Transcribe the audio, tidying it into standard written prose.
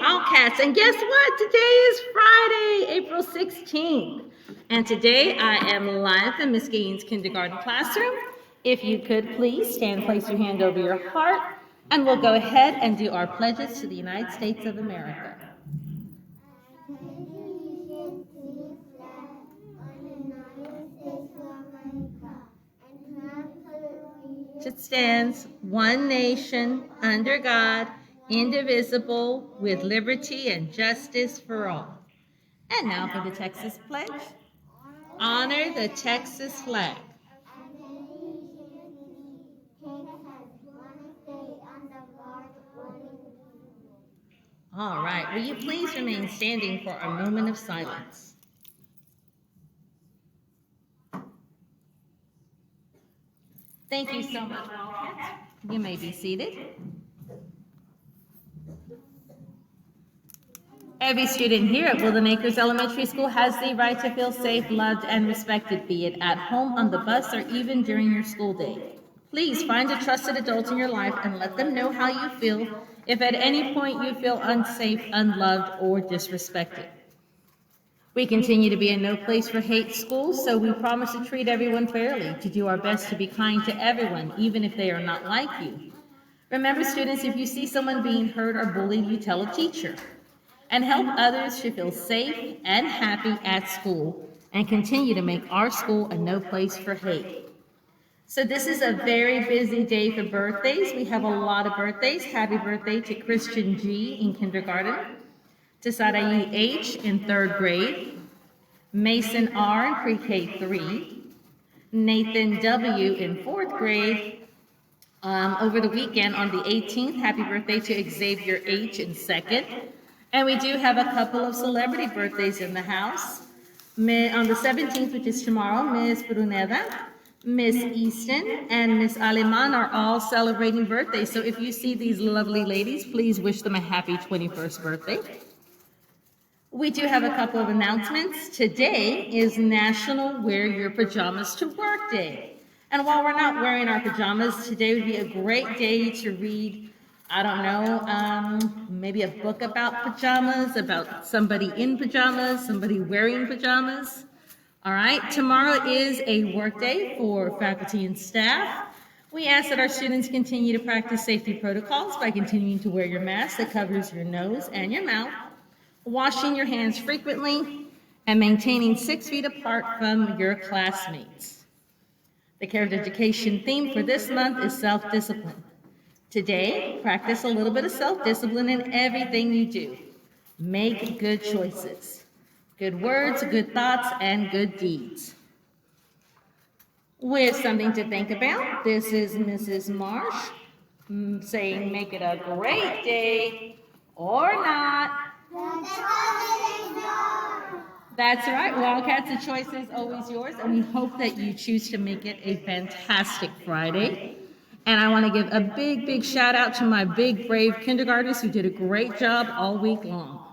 Wildcats. And guess what? Today is Friday, April 16th. And today I am live in Miss Gaines' kindergarten classroom. If you could please stand, place your hand over your heart, and we'll go ahead and do our pledges to the United States of America. It stands one nation under God, indivisible, with liberty and justice for all. And now for the Texas pledge. Honor the Texas flag. All right, will you please remain standing for a moment of silence? Thank you so much, Wildcats. You may be seated. Every student here at Woodland Acres Elementary School has the right to feel safe, loved, and respected, be it at home, on the bus, or even during your school day. Please find a trusted adult in your life and let them know how you feel if at any point you feel unsafe, unloved, or disrespected. We continue to be a no place for hate school, so we promise to treat everyone fairly, to do our best to be kind to everyone, even if they are not like you. Remember, students, if you see someone being hurt or bullied, you tell a teacher. And help others to feel safe and happy at school, and continue to make our school a no place for hate. So this is a very busy day for birthdays. We have a lot of birthdays. Happy birthday to Christian G in kindergarten, to Sadayi H in 3rd grade, Mason R in pre-K 3, Nathan W in 4th grade. Over the weekend on the 18th, happy birthday to Xavier H in 2nd. And we do have a couple of celebrity birthdays in the house. On the 17th, which is tomorrow, Miss Bruneda, Miss Easton, and Miss Aleman are all celebrating birthdays. So if you see these lovely ladies, please wish them a happy 21st birthday. We do have a couple of announcements. Today is National Wear Your Pajamas to Work Day. And while we're not wearing our pajamas, today would be a great day to read, I don't know, maybe a book about pajamas, about somebody in pajamas, somebody wearing pajamas. All right, tomorrow is a work day for faculty and staff. We ask that our students continue to practice safety protocols by continuing to wear your mask that covers your nose and your mouth, washing your hands frequently, and maintaining 6 feet apart from your classmates. The Care of Education theme for this month is self-discipline. Today, practice a little bit of self-discipline in everything you do. Make good choices, good words, good thoughts, and good deeds. We have something to think about. This is Mrs. Marsh saying, make it a great day or not. That's right, Wildcats, the choice is always yours, and we hope that you choose to make it a fantastic Friday. And I want to give a big, big shout out to my big, brave kindergartners who did a great job all week long.